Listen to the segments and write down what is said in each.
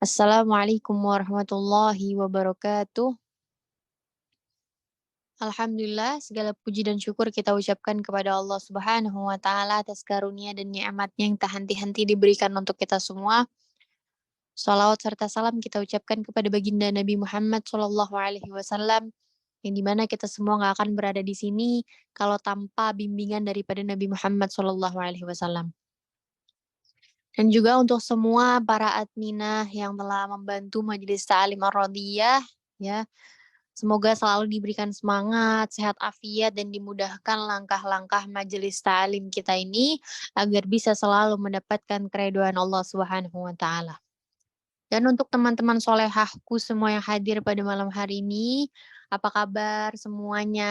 Assalamualaikum warahmatullahi wabarakatuh. Alhamdulillah, segala puji dan syukur kita ucapkan kepada Allah Subhanahu wa Ta'ala atas karunia dan nikmatnya yang tak henti-henti diberikan untuk kita semua. Salawat serta salam kita ucapkan kepada baginda Nabi Muhammad Shallallahu Alaihi Wasallam, yang dimana kita semua nggak akan berada di sini kalau tanpa bimbingan daripada Nabi Muhammad Shallallahu Alaihi Wasallam. Dan juga untuk semua para adminah yang telah membantu Majelis Ta'lim Ar-Radiyah, ya. Semoga selalu diberikan semangat, sehat afiat, dan dimudahkan langkah-langkah majelis ta'lim kita ini agar bisa selalu mendapatkan keridhaan Allah Subhanahu wa taala. Dan untuk teman-teman solehahku semua yang hadir pada malam hari ini, apa kabar semuanya?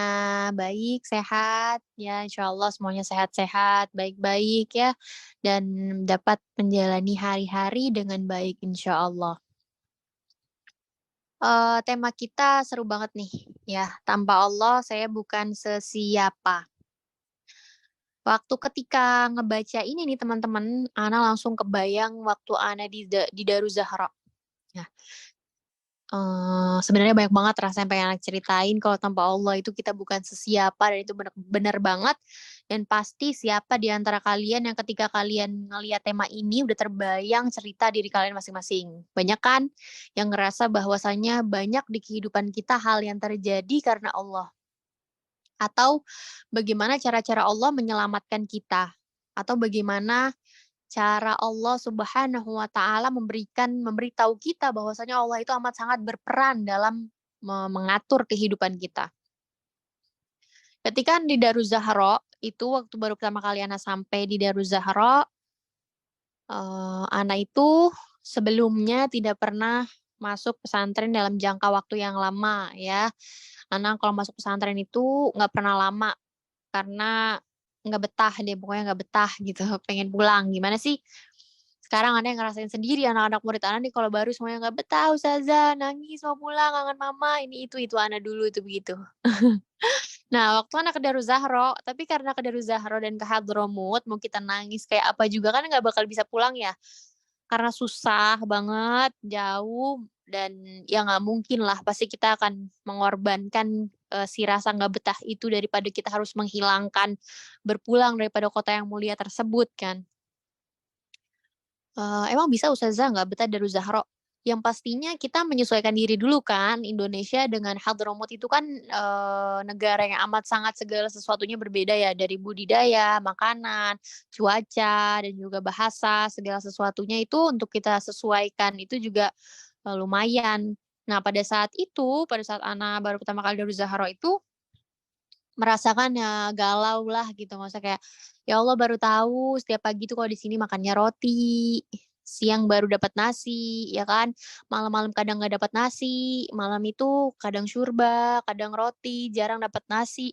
Baik, sehat? Ya, insya Allah semuanya sehat-sehat, baik-baik ya, dan dapat menjalani hari-hari dengan baik insya Allah. Tema kita seru banget nih, ya. Tanpa Allah saya bukan sesiapa. Waktu ketika ngebaca ini nih teman-teman, ana langsung kebayang waktu ana di Daruz Zahra. Ya, sebenarnya banyak banget rasanya pengen ana ceritain kalau tanpa Allah itu kita bukan sesiapa dan itu bener bener banget, dan pasti siapa di antara kalian yang ketika kalian ngelihat tema ini udah terbayang cerita diri kalian masing-masing. Banyak kan yang ngerasa bahwasanya banyak di kehidupan kita hal yang terjadi karena Allah, atau bagaimana cara-cara Allah menyelamatkan kita, atau bagaimana cara Allah Subhanahu wa Ta'ala memberitahu kita bahwasanya Allah itu amat sangat berperan dalam mengatur kehidupan kita. Ketika di Daruz Zahra, itu waktu baru pertama kali ana sampai di Daruz Zahra, ana itu sebelumnya tidak pernah masuk pesantren dalam jangka waktu yang lama ya. Ana kalau masuk pesantren itu nggak pernah lama, karena nggak betah deh, pokoknya nggak betah gitu, pengen pulang. Gimana sih, sekarang Ana yang ngerasain sendiri anak-anak murid Ana nih kalau baru semuanya, "Nggak betah Ustazah, nangis, mau pulang, kangen mama," ini itu Ana dulu itu begitu. Nah, waktu Ana ke Daruz Zahra, tapi karena ke Daruz Zahra dan ke Hadramut, mau kita nangis kayak apa juga kan nggak bakal bisa pulang ya, karena susah banget, jauh, dan ya nggak mungkin lah, pasti kita akan mengorbankan, si rasa nggak betah itu daripada kita harus menghilangkan berpulang daripada kota yang mulia tersebut kan. Emang bisa Ustazah nggak betah Daruz Zahra? Yang pastinya kita menyesuaikan diri dulu kan, Indonesia dengan Hadramut itu kan, negara yang amat sangat segala sesuatunya berbeda ya, dari budidaya, makanan, cuaca, dan juga bahasa, segala sesuatunya itu untuk kita sesuaikan itu juga, lumayan. Nah, pada saat Ana baru pertama kali Daruz Zahra itu merasakan ya galau lah gitu, maksudnya kayak, ya Allah baru tahu setiap pagi tuh kalau di sini makannya roti, siang baru dapat nasi, ya kan, malam-malam kadang nggak dapat nasi, malam itu kadang syurba, kadang roti, jarang dapat nasi,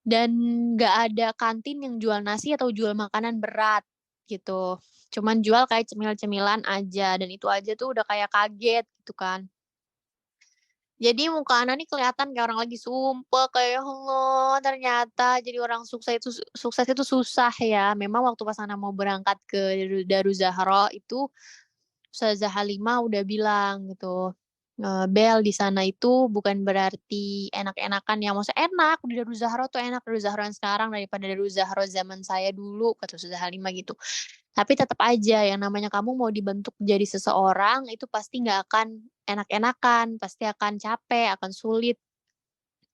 dan nggak ada kantin yang jual nasi atau jual makanan berat, gitu. Cuman jual kayak cemil-cemilan aja, dan itu aja tuh udah kayak kaget gitu kan. Jadi muka Ana nih kelihatan kayak orang lagi sumpah, kayak, "Ya Allah, ternyata jadi orang sukses itu susah ya." Memang waktu pas Ana mau berangkat ke Daruz Zahra itu, Ustazah Halimah udah bilang gitu, "Bel, di sana itu bukan berarti enak-enakan ya, maksudnya enak, di Daruz Zahra tuh enak, Daruz Zahra yang sekarang daripada Daruz Zahra zaman saya dulu," kata Ustazah Halimah gitu. "Tapi tetap aja yang namanya kamu mau dibentuk jadi seseorang, itu pasti nggak akan enak-enakan, pasti akan capek, akan sulit.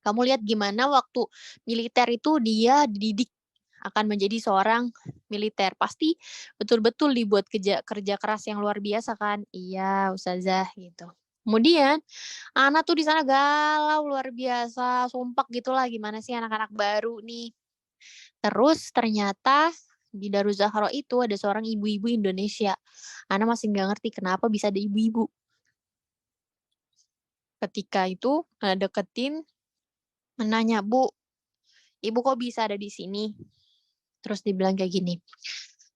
Kamu lihat gimana waktu militer itu dia dididik akan menjadi seorang militer, pasti betul-betul dibuat kerja kerja keras yang luar biasa kan?" "Iya Ustazah," gitu. Kemudian, Ana tuh di sana galau luar biasa, sumpek gitulah, gimana sih anak-anak baru nih. Terus ternyata di Daruz Zahra itu ada seorang ibu-ibu Indonesia. Ana masih nggak ngerti kenapa bisa ada ibu-ibu. Ketika itu, deketin, nanya, "Bu, Ibu kok bisa ada di sini?" Terus dibilang kayak gini,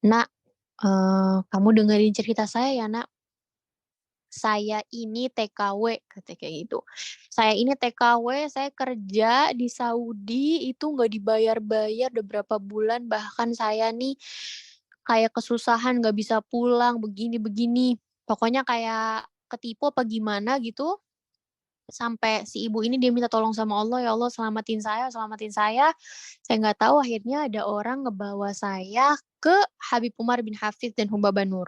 "Nak, kamu dengerin cerita saya ya, Nak. Saya ini TKW," katanya kayak gitu. "Saya ini TKW, saya kerja di Saudi itu nggak dibayar-bayar udah berapa bulan, bahkan saya nih kayak kesusahan nggak bisa pulang, begini begini. Pokoknya kayak ketipu apa gimana gitu, sampai si ibu ini dia minta tolong sama Allah, "Ya Allah selamatin saya selamatin saya." Saya nggak tahu akhirnya ada orang ngebawa saya ke Habib Umar bin Hafidz dan Humbaba Nur.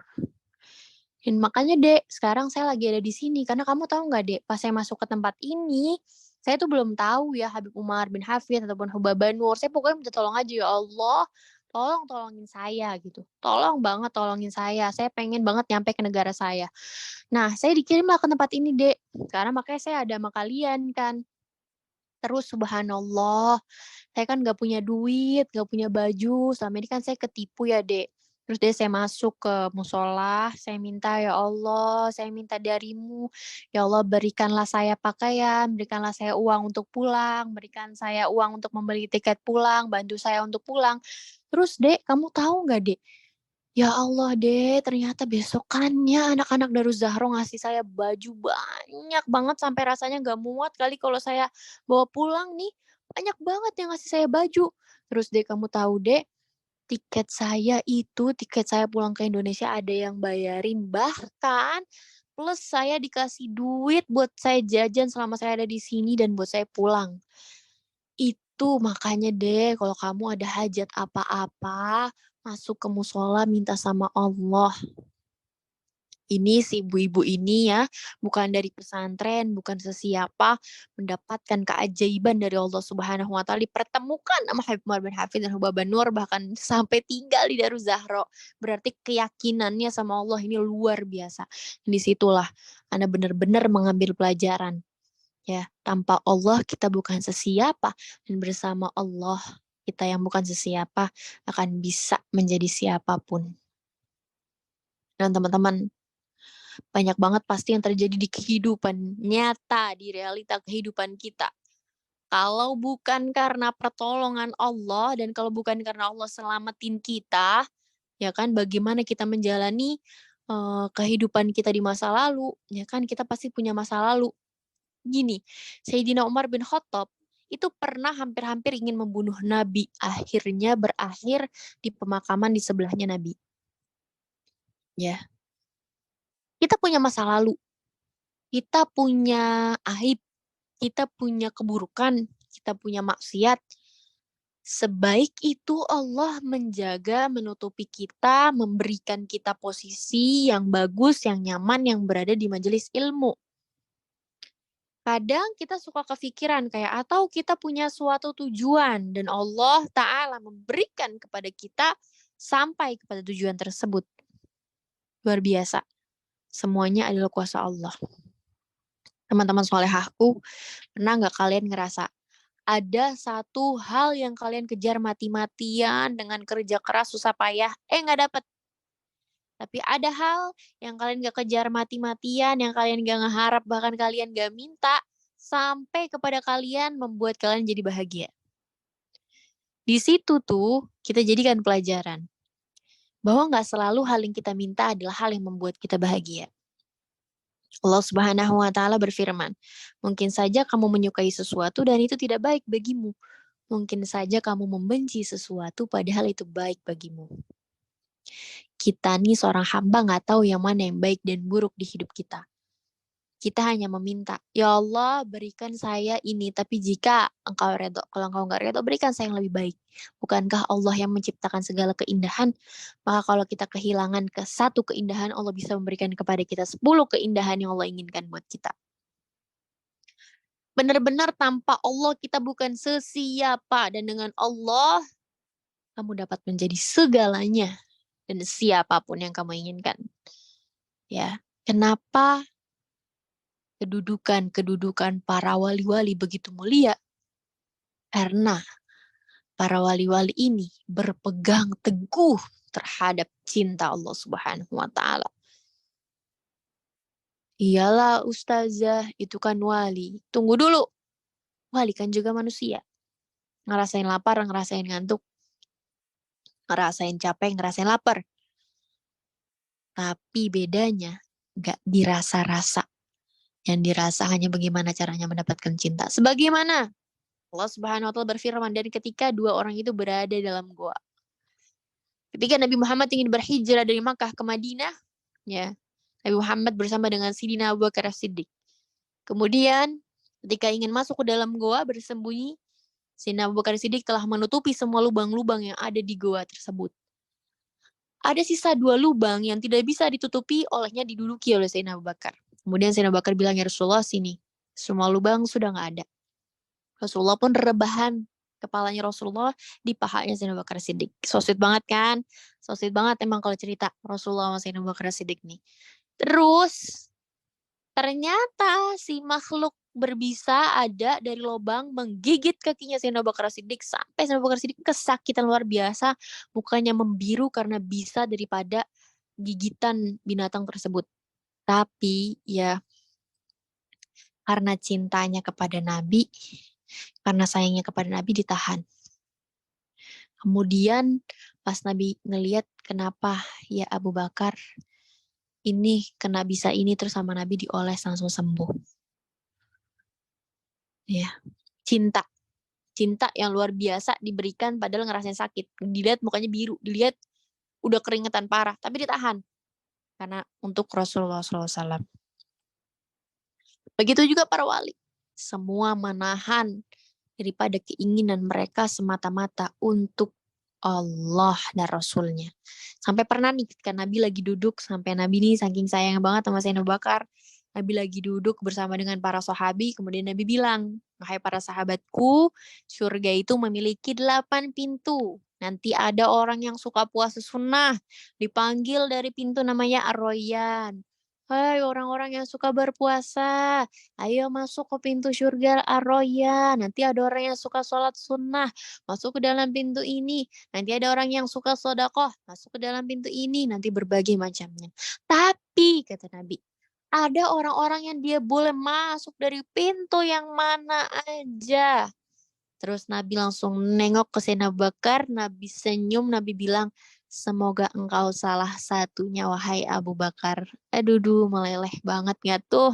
Dan makanya Dek, sekarang saya lagi ada di sini, karena kamu tahu nggak Dek, pas saya masuk ke tempat ini, saya tuh belum tahu ya Habib Umar bin Hafidz ataupun Humbaba Nur, saya pokoknya minta tolong aja, "Ya Allah, tolong tolongin saya," gitu. "Tolong banget tolongin saya pengen banget nyampe ke negara saya." Nah, saya dikirimlah ke tempat ini Dek, karena makanya saya ada sama kalian kan. Terus subhanallah, saya kan nggak punya duit, nggak punya baju, selama ini kan saya ketipu ya, Dek. Terus deh saya masuk ke musola, saya minta, "Ya Allah, saya minta darimu, ya Allah berikanlah saya pakaian, berikanlah saya uang untuk pulang, berikan saya uang untuk membeli tiket pulang, bantu saya untuk pulang." Terus Dek, kamu tahu nggak Dek, ya Allah Dek, ternyata besokannya anak-anak Darus Zahro ngasih saya baju banyak banget sampai rasanya nggak muat kali kalau saya bawa pulang nih. Banyak banget yang ngasih saya baju. Terus Dek, kamu tahu Dek, tiket saya pulang ke Indonesia ada yang bayarin, bahkan plus saya dikasih duit buat saya jajan selama saya ada di sini dan buat saya pulang. Itu makanya deh kalau kamu ada hajat apa-apa, masuk ke musola minta sama Allah. Ini si ibu-ibu ini ya, bukan dari pesantren, bukan sesiapa, mendapatkan keajaiban dari Allah Subhanahu wa taala, dipertemukan sama Habib Umar bin Hafidz dan Hubaba Nur, bahkan sampai tinggal di Daruz Zahro. Berarti keyakinannya sama Allah ini luar biasa. Di situlah Anda benar-benar mengambil pelajaran. Ya, tanpa Allah kita bukan sesiapa dan bersama Allah kita yang bukan sesiapa akan bisa menjadi siapapun. Dan teman-teman, banyak banget pasti yang terjadi di kehidupan nyata, di realita kehidupan kita. Kalau bukan karena pertolongan Allah dan kalau bukan karena Allah selamatin kita, ya kan bagaimana kita menjalani kehidupan kita di masa lalu, ya kan kita pasti punya masa lalu. Gini, Sayyidina Umar bin Khattab itu pernah hampir-hampir ingin membunuh Nabi, akhirnya berakhir di pemakaman di sebelahnya Nabi. Ya, kita punya masa lalu, kita punya aib, kita punya keburukan, kita punya maksiat. Sebaik itu Allah menjaga, menutupi kita, memberikan kita posisi yang bagus, yang nyaman, yang berada di majelis ilmu. Kadang kita suka kepikiran kayak atau kita punya suatu tujuan dan Allah Ta'ala memberikan kepada kita sampai kepada tujuan tersebut. Luar biasa. Semuanya adalah kuasa Allah. Teman-teman solehahku, pernah nggak kalian ngerasa ada satu hal yang kalian kejar mati-matian dengan kerja keras susah payah, nggak dapet. Tapi ada hal yang kalian gak kejar mati-matian, yang kalian gak ngeharap, bahkan kalian gak minta, sampai kepada kalian membuat kalian jadi bahagia. Di situ tuh kita jadikan pelajaran bahwa gak selalu hal yang kita minta adalah hal yang membuat kita bahagia. Allah Subhanahu wa taala berfirman, "Mungkin saja kamu menyukai sesuatu dan itu tidak baik bagimu. Mungkin saja kamu membenci sesuatu padahal itu baik bagimu." Kita nih seorang hamba nggak tahu yang mana yang baik dan buruk di hidup kita. Kita hanya meminta, "Ya Allah berikan saya ini, tapi jika engkau redho, kalau engkau nggak redho berikan saya yang lebih baik." Bukankah Allah yang menciptakan segala keindahan? Maka kalau kita kehilangan ke satu keindahan, Allah bisa memberikan kepada kita 10 keindahan yang Allah inginkan buat kita. Benar-benar tanpa Allah kita bukan sesiapa dan dengan Allah kamu dapat menjadi segalanya dan siapapun yang kamu inginkan. Ya, kenapa kedudukan para wali-wali begitu mulia? Karena para wali-wali ini berpegang teguh terhadap cinta Allah Subhanahu wa taala. Iyalah ustazah, itu kan wali. Tunggu dulu, wali kan juga manusia. Ngerasain lapar, ngerasain ngantuk, ngerasain capek, ngerasain lapar. Tapi bedanya gak dirasa-rasa. Yang dirasa hanya bagaimana caranya mendapatkan cinta. Sebagaimana Allah Subhanahu wa taala berfirman, dan ketika dua orang itu berada dalam gua. Ketika Nabi Muhammad ingin berhijrah dari Makkah ke Madinah, ya. Nabi Muhammad bersama dengan Sidina Abu Bakar As-Siddiq. Kemudian ketika ingin masuk ke dalam goa bersembunyi, Sidina Abu Bakar As-Siddiq telah menutupi semua lubang-lubang yang ada di goa tersebut. Ada sisa 2 lubang yang tidak bisa ditutupi, olehnya diduduki oleh Sayyidina Abu Bakar. Kemudian Sayyidina Abu Bakar bilang, ya Rasulullah, sini. Semua lubang sudah nggak ada. Rasulullah pun rebahan kepalanya Rasulullah di pahanya Sayyidina Abu Bakar Siddiq. So sweet banget kan? So sweet banget emang kalau cerita Rasulullah sama Sayyidina Abu Bakar Siddiq nih. Terus ternyata si makhluk berbisa ada dari lubang menggigit kakinya Sayyidina Abu Bakar Siddiq sampai Sayyidina Abu Bakar Siddiq kesakitan luar biasa, mukanya membiru karena bisa daripada gigitan binatang tersebut. Tapi ya karena cintanya kepada Nabi, karena sayangnya kepada Nabi ditahan. Kemudian pas Nabi ngelihat kenapa ya Abu Bakar ini kena bisa ini terus sama Nabi dioles langsung sembuh. Ya, cinta. Cinta yang luar biasa diberikan padahal ngerasain sakit. Dilihat mukanya biru, dilihat udah keringetan parah, tapi ditahan. Karena untuk Rasulullah SAW. Begitu juga para wali. Semua menahan daripada keinginan mereka semata-mata untuk Allah dan Rasulnya. Sampai pernah nih ketika Nabi lagi duduk, sampai Nabi nih saking sayang banget sama Sayyidina Abu Bakar, Nabi lagi duduk bersama dengan para sahabi, kemudian Nabi bilang, wahai para sahabatku, surga itu memiliki 8 pintu. Nanti ada orang yang suka puasa sunnah, dipanggil dari pintu namanya Ar-Royan. Hai orang-orang yang suka berpuasa, ayo masuk ke pintu surga Ar-Royan. Nanti ada orang yang suka sholat sunnah, masuk ke dalam pintu ini. Nanti ada orang yang suka sodakoh, masuk ke dalam pintu ini. Nanti berbagai macamnya. Tapi, kata Nabi, ada orang-orang yang dia boleh masuk dari pintu yang mana aja. Terus Nabi langsung nengok ke Sayyidina Abu Bakar, Nabi senyum, Nabi bilang, semoga engkau salah satunya, wahai Abu Bakar. Aduh, meleleh banget gak tuh?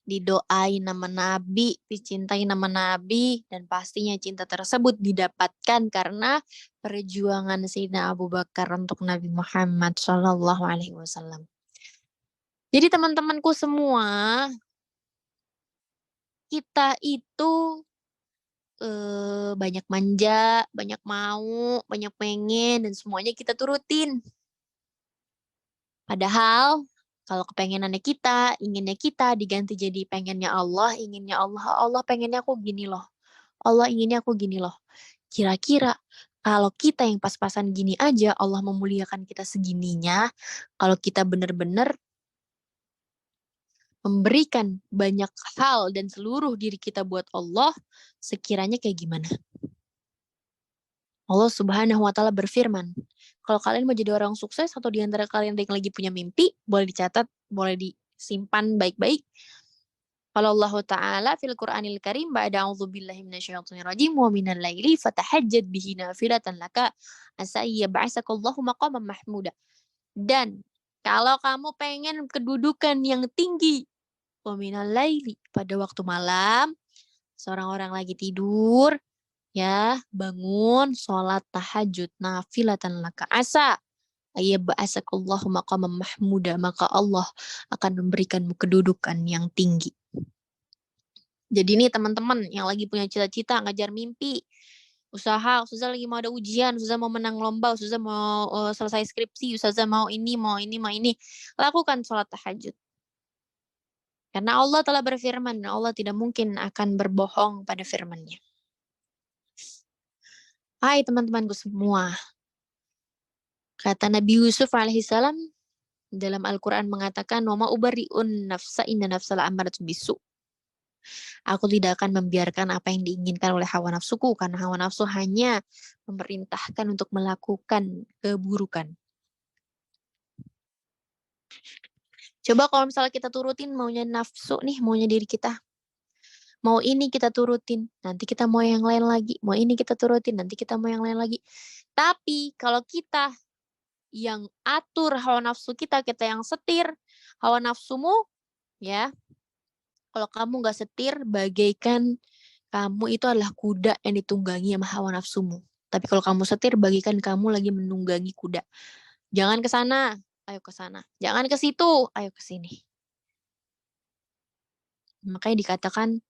Didoain nama Nabi, dicintai nama Nabi, dan pastinya cinta tersebut didapatkan karena perjuangan Sayyidina Abu Bakar untuk Nabi Muhammad SAW. Jadi teman-temanku semua, kita itu banyak manja, banyak mau, banyak pengen, dan semuanya kita turutin. Padahal kalau kepengenannya kita, inginnya kita diganti jadi pengennya Allah, inginnya Allah, Allah pengennya aku gini loh. Allah inginnya aku gini loh. Kira-kira kalau kita yang pas-pasan gini aja, Allah memuliakan kita segininya, kalau kita benar-benar memberikan banyak hal dan seluruh diri kita buat Allah, sekiranya kayak gimana? Allah Subhanahu wa taala berfirman, kalau kalian mau jadi orang sukses atau di antara kalian yang lagi punya mimpi, boleh dicatat, boleh disimpan baik-baik. Kalau Allah Ta'ala fil Qur'anil Karim ba'da a'udzubillahi minasyaitonir rajim wa minal laili fatahajjad bihi nafilatan laka asa yab'asakallahu maqaman mahmuda. Dan kalau kamu pengen kedudukan yang tinggi, wa minal laili pada waktu malam, seorang orang lagi tidur, ya, bangun, sholat tahajud, nafilatan laka asa ayyab'asakallahu maqaman mahmuda, maka Allah akan memberikanmu kedudukan yang tinggi. Jadi nih teman-teman yang lagi punya cita-cita, ngajar mimpi, usaha, Ustazah lagi mau ada ujian, Ustazah mau menang lomba, Ustazah mau selesai skripsi, Ustazah mau ini, mau ini, mau ini. Lakukan sholat tahajud. Karena Allah telah berfirman, Allah tidak mungkin akan berbohong pada firman-Nya. Hai teman-temanku semua. Kata Nabi Yusuf alaihissalam dalam Al-Quran mengatakan, "Wama ubari'un nafsa inna nafsal amaratun bisu." Aku tidak akan membiarkan apa yang diinginkan oleh hawa nafsuku, karena hawa nafsu hanya memerintahkan untuk melakukan keburukan. Coba kalau misalnya kita turutin maunya nafsu nih, maunya diri kita. Mau ini kita turutin, nanti kita mau yang lain lagi. Mau ini kita turutin, nanti kita mau yang lain lagi. Tapi kalau kita yang atur hawa nafsu kita, kita yang setir hawa nafsumu, ya, kalau kamu gak setir, bagaikan kamu itu adalah kuda yang ditunggangi sama hawa nafsumu. Tapi kalau kamu setir, bagaikan kamu lagi menunggangi kuda. Jangan ke sana. ayo ke sana. Jangan ke situ, ayo ke sini. Makanya dikatakan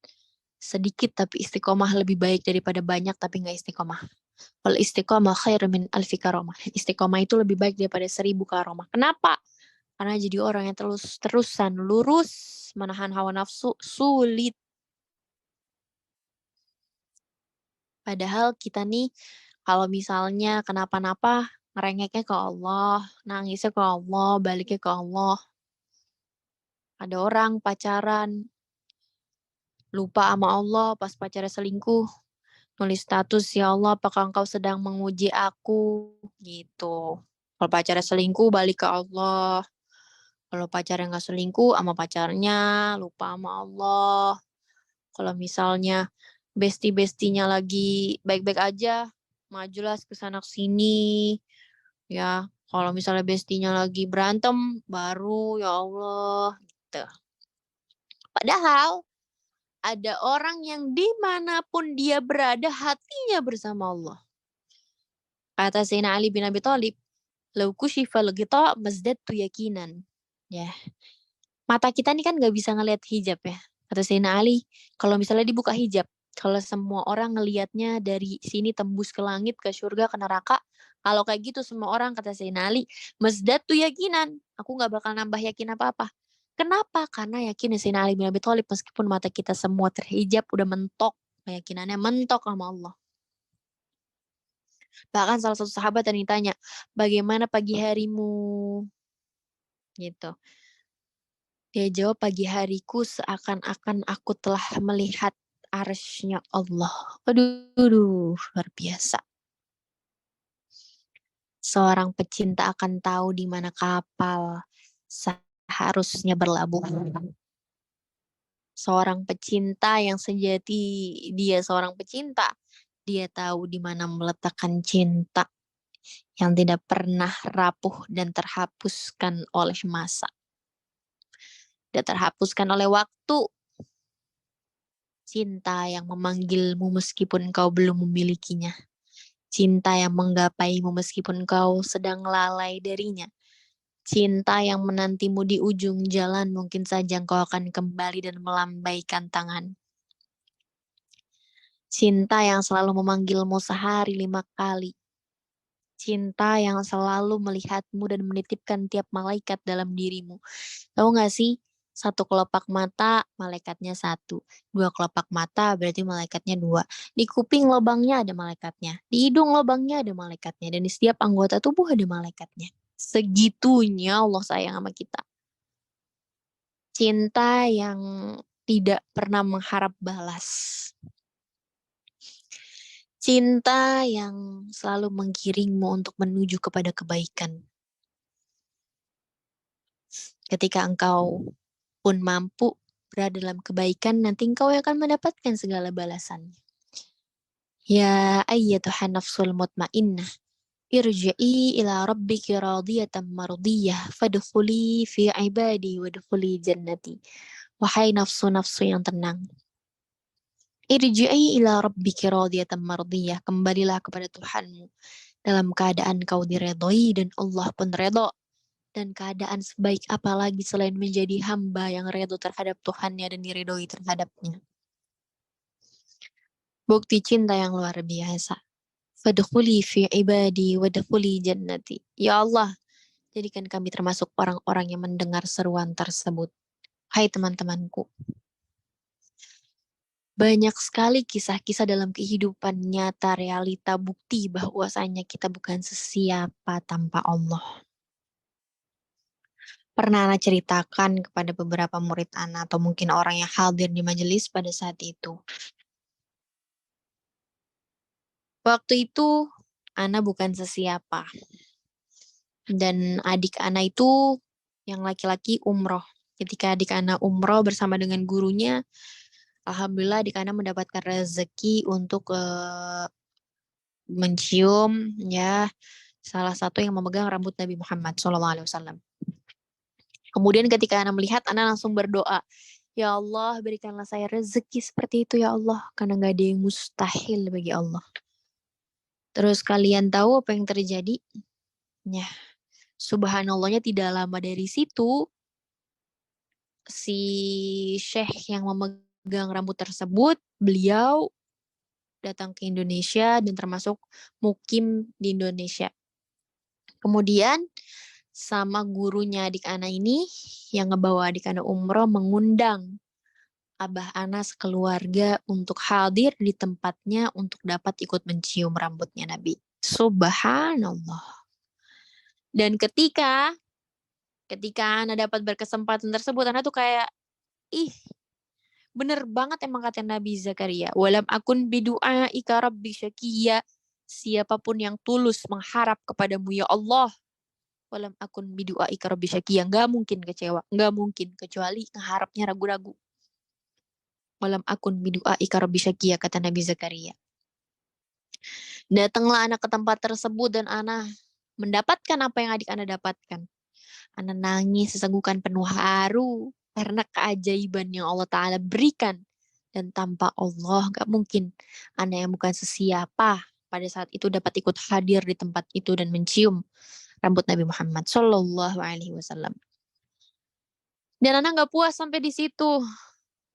sedikit tapi istiqomah lebih baik daripada banyak tapi nggak istiqomah. Wal istiqomah khairu min alfi karomah. Istiqomah itu lebih baik daripada 1000 karomah. Kenapa? Karena jadi orang yang terus-terusan lurus, menahan hawa nafsu, sulit. Padahal kita nih, kalau misalnya kenapa-napa, ngerengeknya ke Allah, nangisnya ke Allah, baliknya ke Allah. Ada orang pacaran, lupa sama Allah pas pacarnya selingkuh, nulis status, "Ya Allah, apakah Engkau sedang menguji aku?" Gitu. Kalau pacarnya selingkuh, balik ke Allah. Kalau pacarnya nggak selingkuh sama pacarnya, lupa sama Allah. Kalau misalnya bestie-bestinya lagi baik-baik aja, majulah ke sana ke sini, ya. Kalau misalnya bestinya lagi berantem, baru ya Allah, gitu. Padahal ada orang yang dimanapun dia berada, hatinya bersama Allah. Kata Sayyidina Ali bin Abi Thalib, "Lau kushifal ghita mazdadtu yakinan." Ya, mata kita nih kan nggak bisa ngelihat hijab ya. Kata Sayyidina Ali, kalau misalnya dibuka hijab, kalau semua orang ngelihatnya dari sini tembus ke langit, ke surga, ke neraka, kalau kayak gitu semua orang, kata Sayyidina Ali, mazdadtu yakinan. Aku nggak bakal nambah yakin apa-apa. Kenapa? Karena yakin ya Sayyidina Ali bin Abi Thalib meskipun mata kita semua terhijab, udah mentok. Keyakinannya mentok sama Allah. Bahkan salah satu sahabat yang ditanya, bagaimana pagi harimu? Gitu. Dia jawab, pagi hariku seakan-akan aku telah melihat arsy-Nya Allah. Aduh, luar biasa. Seorang pecinta akan tahu di mana kapal seharusnya berlabuh. Seorang pecinta yang sejati, dia seorang pecinta. Dia tahu di mana meletakkan cinta yang tidak pernah rapuh dan terhapuskan oleh masa. Dan terhapuskan oleh waktu. Cinta yang memanggilmu meskipun kau belum memilikinya. Cinta yang menggapaimu meskipun kau sedang lalai darinya. Cinta yang menantimu di ujung jalan, mungkin saja kau akan kembali dan melambaikan tangan. Cinta yang selalu memanggilmu sehari 5 kali. Cinta yang selalu melihatmu dan menitipkan tiap malaikat dalam dirimu. Tahu gak sih? Satu kelopak mata, malaikatnya satu. Dua kelopak mata, berarti malaikatnya dua. Di kuping lubangnya ada malaikatnya. Di hidung lubangnya ada malaikatnya. Dan di setiap anggota tubuh ada malaikatnya. Segitunya Allah sayang sama kita. Cinta yang tidak pernah mengharap balas. Cinta yang selalu menggiringmu untuk menuju kepada kebaikan. Ketika engkau pun mampu berada dalam kebaikan, nanti engkau akan mendapatkan segala balasannya. Ya ayyatuhan nafsul mutmainnah, irji'i ila rabbiki radiyatan mardiyah, fadkhuli fi ibadi wadkhuli jannati. Wahai nafsu-nafsu yang tenang, irji'i ila rabbiki radiyatan mardiyah, kembalilah kepada Tuhanmu dalam keadaan kau diredoi dan Allah pun redho. Dan keadaan sebaik apa lagi selain menjadi hamba yang redho terhadap Tuhannya dan diridhoi terhadapnya. Bukti cinta yang luar biasa. Fadkhuli fi ibadi wadkhuli jannati. Ya Allah, jadikan kami termasuk orang-orang yang mendengar seruan tersebut. Hai teman-temanku, banyak sekali kisah-kisah dalam kehidupan nyata, realita, bukti bahwasanya kita bukan sesiapa tanpa Allah. Pernah Ana ceritakan kepada beberapa murid Ana atau mungkin orang yang hadir di majelis pada saat itu. Waktu itu Ana bukan sesiapa. Dan adik Ana itu yang laki-laki umroh. Ketika adik Ana umroh bersama dengan gurunya, alhamdulillah adik Ana mendapatkan rezeki untuk mencium ya salah satu yang memegang rambut Nabi Muhammad SAW. Kemudian ketika Ana melihat, Ana langsung berdoa, ya Allah berikanlah saya rezeki seperti itu ya Allah, karena gak ada yang mustahil bagi Allah. Terus kalian tahu apa yang terjadi? Ya, Subhanallahnya tidak lama dari situ, si syekh yang memegang rambut tersebut, beliau datang ke Indonesia dan termasuk mukim di Indonesia. Kemudian sama gurunya adik Ana ini yang ngebawa adik Ana umroh mengundang Abah Ana sekeluarga untuk hadir di tempatnya untuk dapat ikut mencium rambutnya Nabi. Subhanallah. Dan ketika Ana dapat berkesempatan tersebut, Ana tuh kayak, ih, bener banget emang kata Nabi Zakaria. Walam akun bidu'a ika rabbi syakiya. Siapapun yang tulus mengharap kepadamu ya Allah. Walam akun bidu'a ika rabbi syakiya. Nggak mungkin kecewa. Nggak mungkin. Kecuali ngeharapnya ragu-ragu. Walam akun bidu'a ika rabbi syakiya, kata Nabi Zakaria. Datanglah anak ke tempat tersebut dan anak mendapatkan apa yang adik anak dapatkan. Anak nangis sesegukan penuh haru karena keajaiban yang Allah Ta'ala berikan. Dan tanpa Allah gak mungkin anak yang bukan sesiapa pada saat itu dapat ikut hadir di tempat itu dan mencium rambut Nabi Muhammad Sallallahu Alaihi Wasallam. Dan anak gak puas sampai di situ.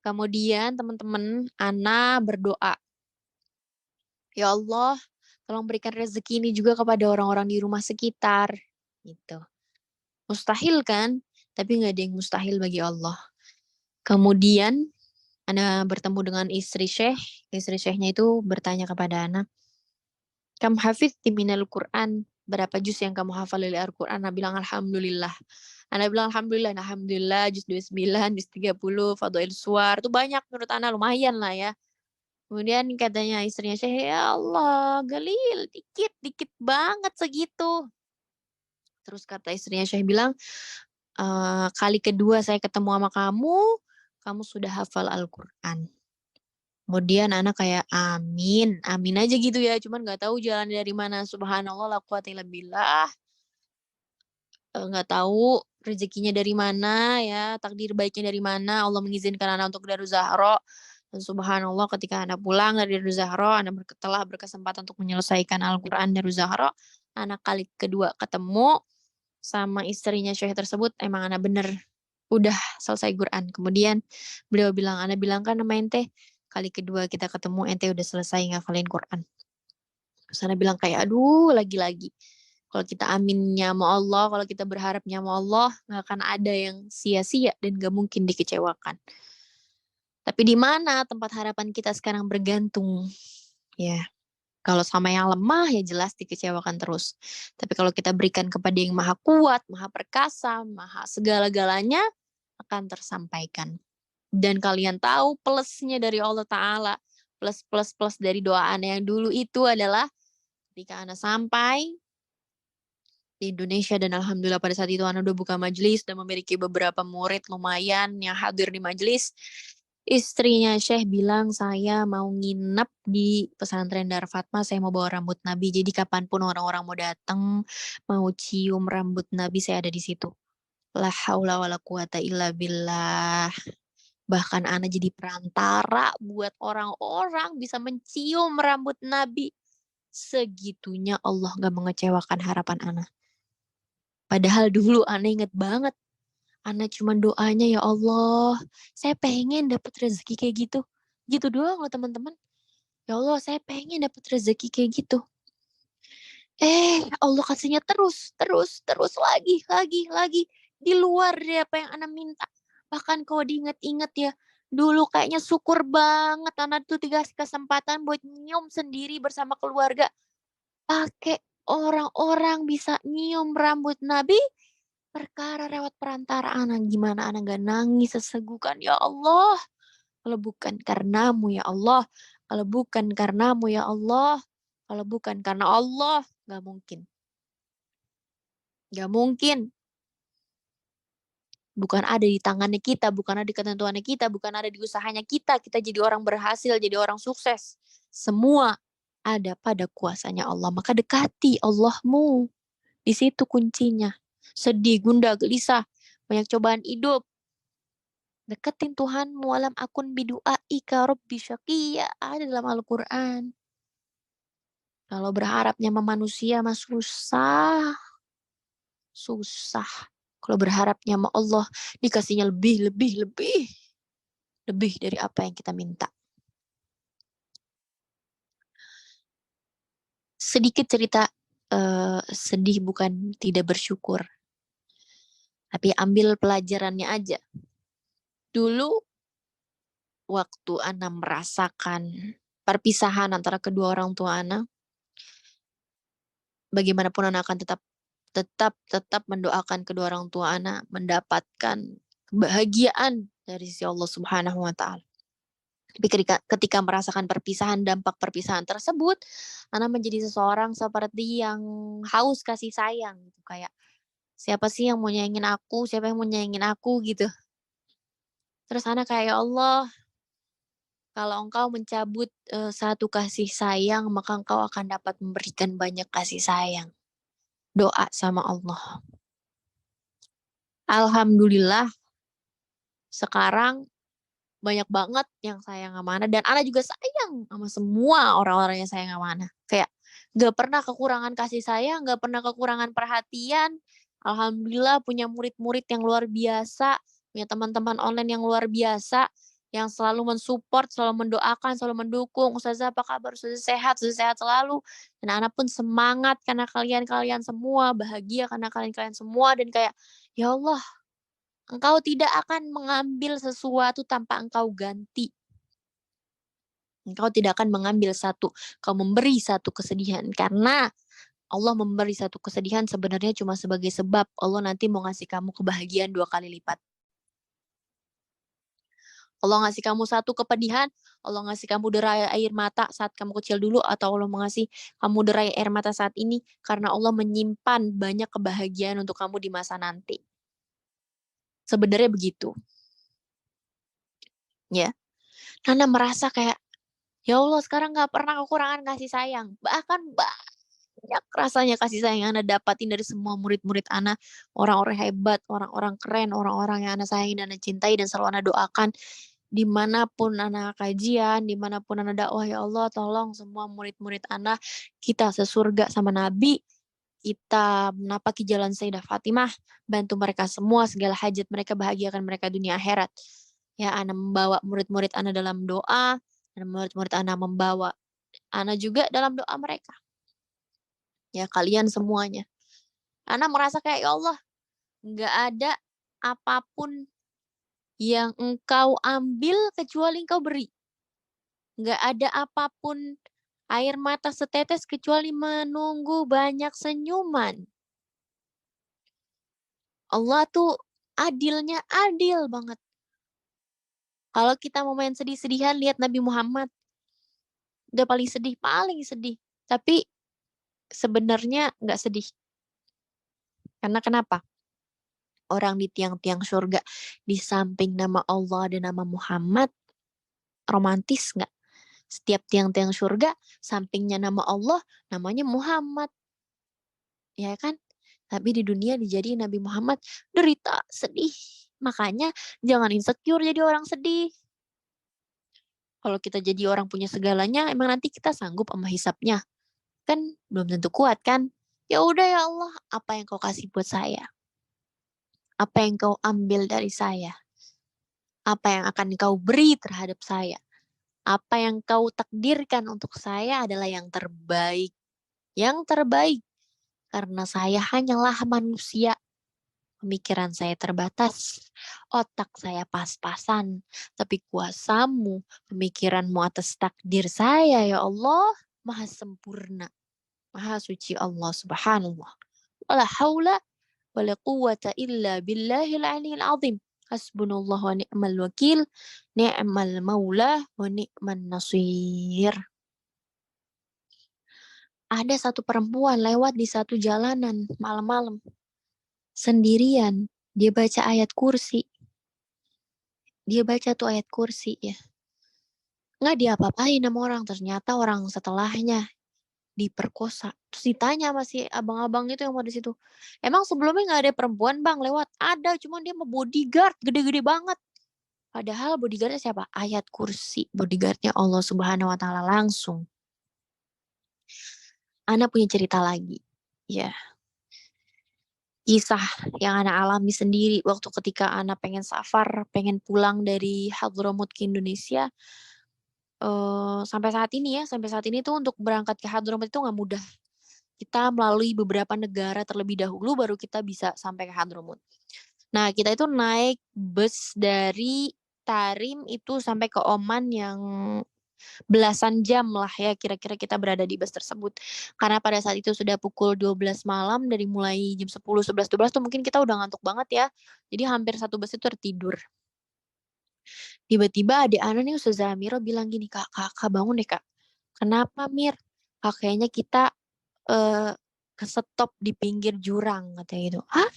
Kemudian teman-teman, Ana berdoa, ya Allah, tolong berikan rezeki ini juga kepada orang-orang di rumah sekitar. Gitu. Mustahil kan? Tapi nggak ada yang mustahil bagi Allah. Kemudian Ana bertemu dengan istri Syekh. Istri Syekhnya itu bertanya kepada Ana, "Kam hafidti minal Qur'an?" Berapa juz yang kamu hafal dari Al-Quran? Ana bilang Alhamdulillah. Ana bilang Alhamdulillah, Alhamdulillah, juz 29, juz 30, Fadhail Suwar. Itu banyak menurut Ana, lumayan lah ya. Kemudian katanya istrinya Syekh, ya Allah, Galil, dikit banget segitu. Terus kata istrinya Syekh bilang, kali kedua saya ketemu sama kamu sudah hafal Al-Quran. Kemudian anak kayak amin, amin aja gitu ya, cuman nggak tahu jalan dari mana. Subhanallah, la quwata illa billah. Nggak tahu rezekinya dari mana ya, takdir baiknya dari mana, Allah mengizinkan anak untuk Darul Zahra. Dan subhanallah ketika anak pulang dari Darul Zahra, anak telah berkesempatan untuk menyelesaikan Al-Quran Darul Zahra. Anak kali kedua ketemu sama istrinya Syekh tersebut, emang anak bener udah selesai Quran. Kemudian beliau bilang, anak bilang kan sama ente, kali kedua kita ketemu ente udah selesai ngafalin Quran. Terus anak bilang kayak, aduh lagi-lagi. Kalau kita aminnya sama Allah, kalau kita berharapnya sama Allah, nggak akan ada yang sia-sia dan gak mungkin dikecewakan. Tapi di mana tempat harapan kita sekarang bergantung? Ya, kalau sama yang lemah ya jelas dikecewakan terus. Tapi kalau kita berikan kepada yang maha kuat, maha perkasa, maha segala-galanya, akan tersampaikan. Dan kalian tahu plusnya dari Allah Ta'ala, plus dari doa Ana yang dulu itu adalah ketika Ana sampai di Indonesia dan alhamdulillah pada saat itu Ana udah buka majelis dan memiliki beberapa murid lumayan yang hadir di majelis. Istrinya Syekh bilang, saya mau nginep di pesantren Dar Fatma, saya mau bawa rambut Nabi. Jadi kapanpun orang-orang mau datang, mau cium rambut Nabi, saya ada di situ. La haula wala quwata illa billah. Bahkan Ana jadi perantara buat orang-orang bisa mencium rambut Nabi. Segitunya Allah gak mengecewakan harapan Ana. Padahal dulu Ana inget banget. Ana cuma doanya, ya Allah, saya pengen dapat rezeki kayak gitu. Gitu doang loh teman-teman. Ya Allah, saya pengen dapat rezeki kayak gitu. Allah kasihnya terus lagi. Di luar dari apa yang Ana minta. Bahkan kalau diinget-inget ya, dulu kayaknya syukur banget Ana tuh dikasih kesempatan buat nyium sendiri bersama keluarga. Pakai orang-orang bisa nyium rambut Nabi, perkara lewat perantara Ana. Gimana Ana gak nangis sesegukan, ya Allah. Kalau bukan karenamu ya Allah. Kalau bukan karenamu ya Allah. Kalau bukan karena Allah, gak mungkin. Gak mungkin. Bukan ada di tangannya kita, bukan ada di ketentuannya kita, bukan ada di usahanya kita jadi orang berhasil, jadi orang sukses. Semua ada pada kuasanya Allah. Maka dekati Allahmu. Di situ kuncinya. Sedih, gundah, gelisah, banyak cobaan hidup. Deketin Tuhanmu, alam akun bidu'aika rabbi syaqiyya. Ada dalam Al-Quran. Kalau berharapnya sama manusia mah susah. susah. Kalau berharapnya sama Allah, dikasihnya lebih dari apa yang kita minta. Sedikit cerita, sedih bukan tidak bersyukur, tapi ambil pelajarannya aja. Dulu waktu Ana merasakan perpisahan antara kedua orang tua Ana, bagaimanapun Ana akan tetap mendoakan kedua orang tua Ana mendapatkan kebahagiaan dari si Allah Subhanahu wa taala. Tapi ketika merasakan perpisahan, dampak perpisahan tersebut, Ana menjadi seseorang seperti yang haus kasih sayang gitu, kayak siapa sih yang mau nyayangin aku, siapa yang mau nyayangin aku gitu. Terus Ana kayak, ya Allah, kalau Engkau mencabut satu kasih sayang, maka Engkau akan dapat memberikan banyak kasih sayang. Doa sama Allah. Alhamdulillah sekarang banyak banget yang sayang sama Ana, dan Ana juga sayang sama semua orang-orang yang sayang sama Ana. Kayak gak pernah kekurangan kasih sayang, gak pernah kekurangan perhatian. Alhamdulillah punya murid-murid yang luar biasa, punya teman-teman online yang luar biasa, yang selalu mensupport, selalu mendoakan, selalu mendukung. Ustazah apa kabar? Ustazah sehat selalu. Dan Ana pun semangat karena kalian-kalian semua, bahagia karena kalian-kalian semua, dan kayak, ya Allah, Engkau tidak akan mengambil sesuatu tanpa Engkau ganti. Engkau tidak akan mengambil satu, kau memberi satu kesedihan. Karena Allah memberi satu kesedihan sebenarnya cuma sebagai sebab Allah nanti mau ngasih kamu kebahagiaan 2 kali lipat. Allah ngasih kamu satu kepedihan, Allah ngasih kamu derai air mata saat kamu kecil dulu, atau Allah mengasih kamu derai air mata saat ini karena Allah menyimpan banyak kebahagiaan untuk kamu di masa nanti. Sebenarnya begitu. Ya. Karena merasa kayak, ya Allah, sekarang gak pernah kekurangan kasih sayang. Bahkan banyak rasanya kasih sayang yang Ana dapatin dari semua murid-murid Ana. Orang-orang hebat, orang-orang keren, orang-orang yang Ana sayangi dan Ana cintai dan selalu Ana doakan. Dimanapun Ana kajian, dimanapun Ana dakwah, ya Allah tolong semua murid-murid Ana, kita sesurga sama Nabi. Kita menapaki jalan Sayyidah Fatimah, bantu mereka semua, segala hajat mereka, bahagiakan mereka dunia akhirat. Ya, Ana membawa murid-murid Ana dalam doa, dan murid-murid Ana membawa Ana juga dalam doa mereka. Ya, kalian semuanya. Ana merasa kayak, ya Allah, nggak ada apapun yang Engkau ambil kecuali Engkau beri. Nggak ada apapun air mata setetes kecuali menunggu banyak senyuman. Allah tuh adilnya adil banget. Kalau kita mau main sedih-sedihan, lihat Nabi Muhammad. Udah paling sedih. Tapi sebenarnya nggak sedih. Karena kenapa? Orang di tiang-tiang surga, di samping nama Allah dan nama Muhammad, romantis nggak? Setiap tiang-tiang surga, sampingnya nama Allah, namanya Muhammad. Ya kan? Tapi di dunia dijadiin Nabi Muhammad, derita, sedih. Makanya jangan insecure jadi orang sedih. Kalau kita jadi orang punya segalanya, emang nanti kita sanggup sama hisapnya? Kan belum tentu kuat kan? Ya udah, ya Allah, apa yang kau kasih buat saya? Apa yang kau ambil dari saya? Apa yang akan kau beri terhadap saya? Apa yang kau takdirkan untuk saya adalah yang terbaik. Yang terbaik. Karena saya hanyalah manusia. Pemikiran saya terbatas, otak saya pas-pasan, tapi kuasamu, pemikiranmu atas takdir saya, ya Allah, maha sempurna, maha suci Allah subhanallah. Wala hawla wala quwwata illa billahil aliyil azim. Hasbunallah wa ni'mal wakil, ni'mal maula wa ni'man nasir. Ada satu perempuan lewat di satu jalanan malam-malam. Sendirian. Dia baca ayat kursi. Dia baca tuh ayat kursi ya. Nggak diapa-apain sama orang. Ternyata orang setelahnya diperkosa. Terus ditanya sama si abang-abang itu yang mau di situ. Emang sebelumnya nggak ada perempuan bang lewat? Ada, cuma dia mau bodyguard gede-gede banget. Padahal bodyguardnya siapa? Ayat kursi. Bodyguardnya Allah Subhanahu Wa Taala langsung. Ana punya cerita lagi. Ya. kisah yang Ana alami sendiri waktu ketika Ana pengen safar, pengen pulang dari Hadramut ke Indonesia. Sampai saat ini tuh untuk berangkat ke Hadramut itu nggak mudah. Kita melalui beberapa negara terlebih dahulu baru kita bisa sampai ke Hadramut. Nah, kita itu naik bus dari Tarim itu sampai ke Oman yang belasan jam lah ya kira-kira kita berada di bus tersebut. Karena pada saat itu sudah pukul 12 malam, dari mulai jam 10, 11, 12 tuh mungkin kita udah ngantuk banget ya. Jadi hampir satu bus itu tertidur. Tiba-tiba adik Ana nih Ustazah Amira bilang gini, "Kak, Kakak bangun deh, Kak." "Kenapa, Mir?" "Kak, kayaknya kita eh kesetop di pinggir jurang," katanya gitu. "Hah?"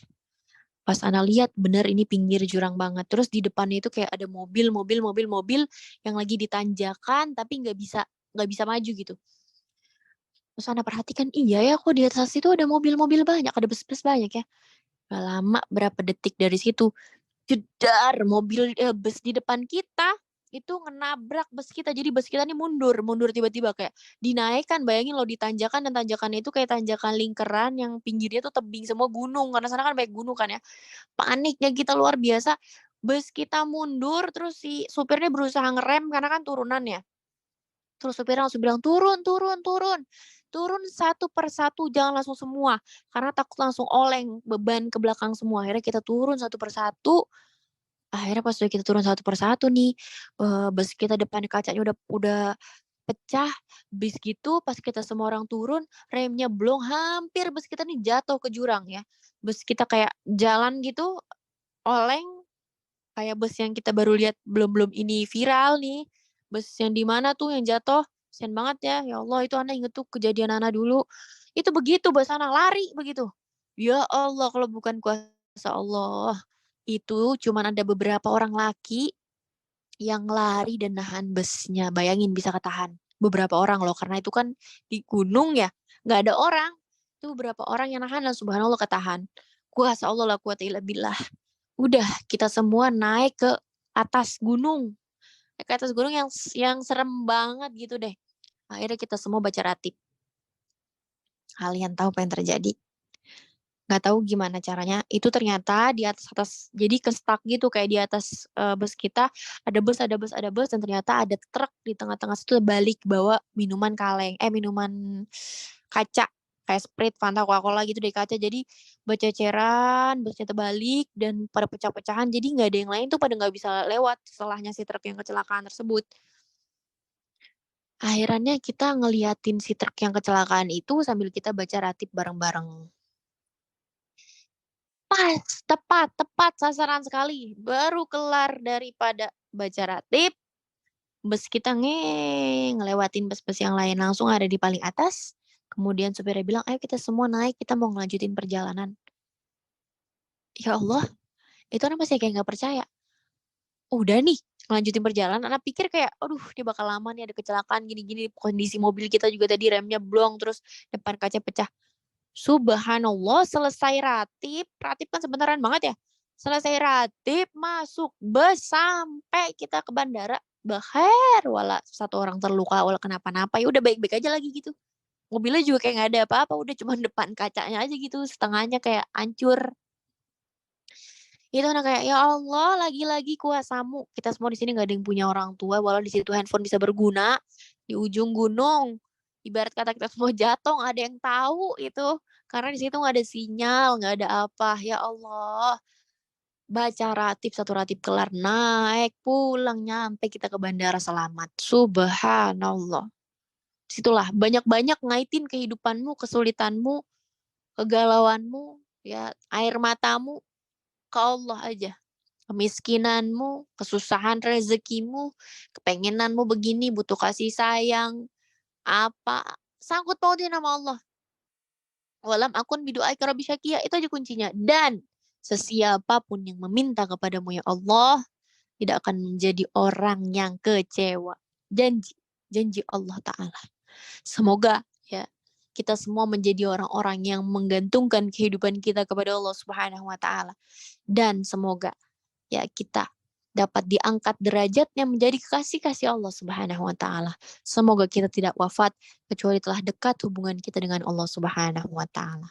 Pas Ana lihat bener ini pinggir jurang banget. Terus di depannya itu kayak ada mobil yang lagi ditanjakan tapi nggak bisa maju gitu. Terus Ana perhatikan, iya ya kok di atas itu ada mobil-mobil banyak, ada bus-bus banyak ya. Gak lama berapa detik dari situ, jedar bus di depan kita itu ngenabrak bus kita. Jadi bus kita nih mundur, mundur tiba-tiba kayak dinaikkan. Bayangin loh di tanjakan, dan tanjakannya itu kayak tanjakan lingkaran yang pinggirnya tuh tebing semua gunung. Karena sana kan banyak gunung kan ya. Paniknya kita luar biasa. Bus kita mundur, terus si supirnya berusaha ngerem karena kan turunan ya. Terus supirnya langsung bilang, "Turun, turun, turun. Turun satu per satu, jangan langsung semua." Karena takut langsung oleng, beban ke belakang semua. Akhirnya kita turun satu per satu. Akhirnya pas udah kita turun satu per satu nih, bus kita depan kacanya udah pecah. Bis gitu pas kita semua orang turun, remnya blong, hampir bus kita nih jatuh ke jurang ya. Bus kita kayak jalan gitu, oleng, kayak bus yang kita baru lihat belum-belum ini viral nih. Bus yang di mana tuh yang jatuh, kasian banget ya. Ya Allah itu Ana inget tuh kejadian Ana dulu. Itu begitu bus Ana lari begitu. Ya Allah kalau bukan kuasa Allah. Itu cuman ada beberapa orang laki yang lari dan nahan busnya. Bayangin bisa ketahan. Beberapa orang loh, karena itu kan di gunung ya, nggak ada orang. Itu beberapa orang yang nahan dan subhanallah ketahan. Kuasa Allah la quwata illa billah. Udah, kita semua naik ke atas gunung. Naik ke atas gunung yang serem banget gitu deh. Akhirnya kita semua baca ratib. Kalian tahu apa yang terjadi? Nggak tahu gimana caranya. Itu ternyata di atas-atas, jadi ke-stuck gitu kayak di atas bus kita. Ada bus, dan ternyata ada truk di tengah-tengah situ balik bawa minuman kaleng. Minuman kaca. Kayak Sprite, Fanta, Coca-Cola gitu dari kaca. Jadi bececeran, busnya terbalik, dan pada pecah-pecahan. Jadi nggak ada yang lain tuh pada nggak bisa lewat setelahnya si truk yang kecelakaan tersebut. Akhirannya kita ngeliatin si truk yang kecelakaan itu sambil kita baca ratib bareng-bareng. Pas, tepat sasaran sekali. Baru kelar daripada baca ratib, bus kita ngelewatin bus-bus yang lain, langsung ada di paling atas. Kemudian supirnya bilang, "Ayo kita semua naik, kita mau ngelanjutin perjalanan." Ya Allah, itu anak masih kayak nggak percaya. Udah nih, ngelanjutin perjalanan, anak pikir kayak, aduh ini bakal lama nih, ada kecelakaan gini-gini, kondisi mobil kita juga tadi remnya blong, terus depan kaca pecah. Subhanallah, selesai ratib, ratib kan sebentaran banget ya. Selesai ratib, masuk bus, sampai kita ke bandara. Bahar, wala satu orang terluka, wala kenapa-napa. Ya udah baik-baik aja lagi gitu. Mobilnya juga kayak nggak ada apa-apa, udah cuma depan kacanya aja gitu, setengahnya kayak hancur. Itu anak kayak, ya Allah, lagi-lagi kuasamu. Kita semua di sini nggak ada yang punya orang tua, walau di situ handphone bisa berguna. Di ujung gunung, ibarat kata kita semua jatuh, nggak ada yang tahu itu. Karena di situ nggak ada sinyal, nggak ada apa. Ya Allah, baca ratib, satu ratib kelar, naik, pulang, nyampe kita ke bandara selamat. Subhanallah. Situlah banyak-banyak ngaitin kehidupanmu, kesulitanmu, kegalauanmu, ya air matamu ke Allah aja. Kemiskinanmu, kesusahan rezekimu, kepengenanmu begini, butuh kasih sayang, apa, sangkut pautin nama Allah. Walam akun bidu'aika rabbi syakia, itu aja kuncinya. Dan sesiapapun yang meminta kepadamu ya Allah, tidak akan menjadi orang yang kecewa. Janji, janji Allah Ta'ala. Semoga ya kita semua menjadi orang-orang yang menggantungkan kehidupan kita kepada Allah Subhanahu wa taala, dan semoga ya kita dapat diangkat derajatnya menjadi kekasih-kasih Allah Subhanahu wa taala. Semoga kita tidak wafat kecuali telah dekat hubungan kita dengan Allah Subhanahu wa taala.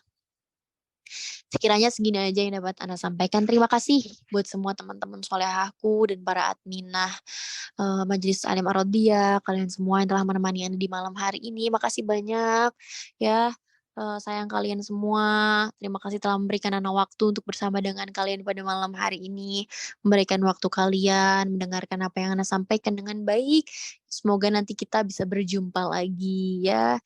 Sekiranya segini aja yang dapat Ana sampaikan. Terima kasih buat semua teman-teman solehahku dan para adminah Majelis Alim Ar-Raudhiyah, kalian semua yang telah menemani Ana di malam hari ini. Makasih banyak ya. Sayang kalian semua. Terima kasih telah memberikan Ana waktu untuk bersama dengan kalian pada malam hari ini, memberikan waktu kalian, mendengarkan apa yang Ana sampaikan dengan baik. Semoga nanti kita bisa berjumpa lagi ya.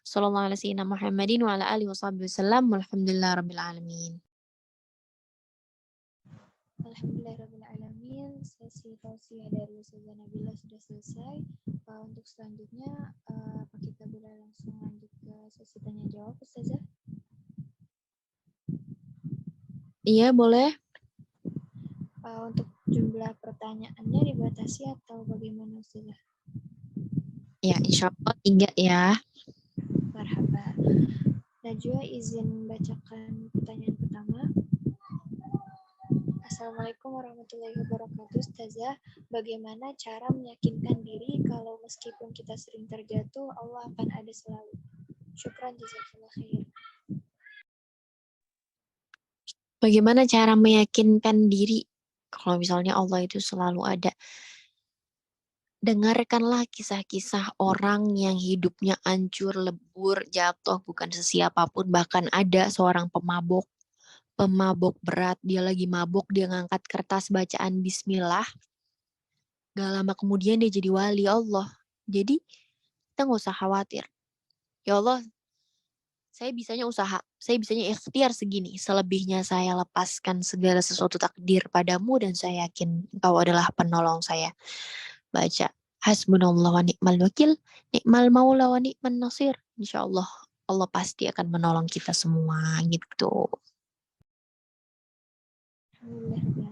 Sallallahu alaihi Muhammadin wa ala alihi wasallam. Walhamdulillah alamin. Alhamdulillahirrahmanirrahim. Sesi tausiah dari Ustazah Nabila sudah selesai. Untuk selanjutnya, apa kita boleh langsung lanjut ke sesi tanya jawab, Ustazah? Iya, boleh. Untuk jumlah pertanyaannya dibatasi atau bagaimana, Ustazah? Ya, insya Allah 3 ya. Marhaba. Najwa izin bacakan pertanyaan pertama. Assalamualaikum warahmatullahi wabarakatuh. Ustazah, bagaimana cara meyakinkan diri kalau meskipun kita sering terjatuh, Allah akan ada selalu? Syukran, jazakallah khair. Bagaimana cara meyakinkan diri kalau misalnya Allah itu selalu ada? Dengarkanlah kisah-kisah orang yang hidupnya hancur, lebur, jatuh, bukan sesiapapun. Bahkan ada seorang pemabok berat. Dia lagi mabuk, dia ngangkat kertas bacaan bismillah. Gak lama kemudian dia jadi wali Allah. Jadi kita nggak usah khawatir. Ya Allah, saya bisanya usaha, saya bisanya ikhtiar segini. Selebihnya saya lepaskan segala sesuatu takdir padamu dan saya yakin engkau adalah penolong saya. Baca hasbunallah wa ni'mal wakil, ni'mal maula wa ni'man nasir. Insyaallah Allah pasti akan menolong kita semua gitu. Alhamdulillah.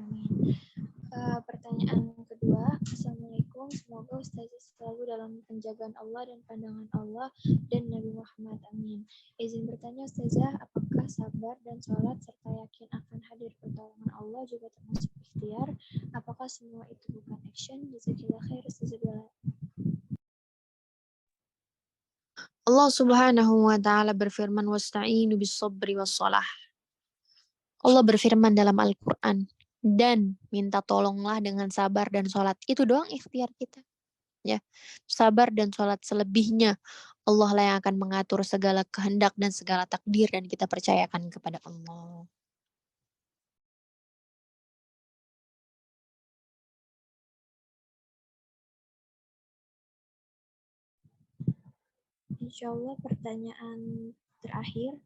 Pertanyaan kedua, Assalamualaikum, semoga Ustazah selalu dalam penjagaan Allah dan pandangan Allah dan Nabi Muhammad, amin. Izin bertanya Ustazah, apakah sabar dan sholat serta yakin akan hadir pertolongan Allah juga termasuk ikhtiar? Apakah semua itu bukan action? Jazakallah khair Ustazah Bella. Allah Subhanahu wa taala berfirman wasta'inu bis sabri was shalah. Allah berfirman dalam Al-Qur'an dan minta tolonglah dengan sabar dan sholat. Itu doang ikhtiar kita. Ya, sabar dan sholat, selebihnya Allah lah yang akan mengatur segala kehendak dan segala takdir dan kita percayakan kepada Allah. Insyaallah pertanyaan terakhir.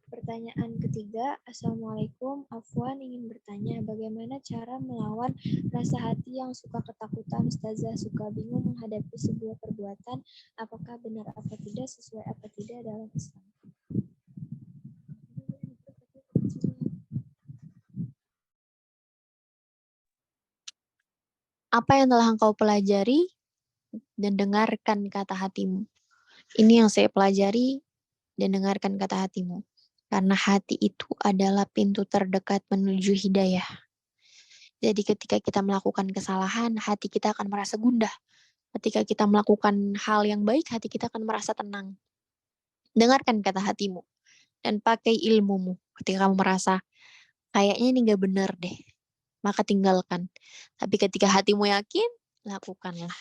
Pertanyaan ketiga, Assalamualaikum, Afwan ingin bertanya, bagaimana cara melawan rasa hati yang suka ketakutan, Ustazah, suka bingung menghadapi sebuah perbuatan, apakah benar apa tidak, sesuai apa tidak dalam Islam? Apa yang telah engkau pelajari dan dengarkan kata hatimu. Ini yang saya pelajari dan dengarkan kata hatimu. Karena hati itu adalah pintu terdekat menuju hidayah. Jadi ketika kita melakukan kesalahan, hati kita akan merasa gundah. Ketika kita melakukan hal yang baik, hati kita akan merasa tenang. Dengarkan kata hatimu dan pakai ilmumu. Ketika kamu merasa kayaknya ini gak benar deh, maka tinggalkan. Tapi ketika hatimu yakin, lakukanlah.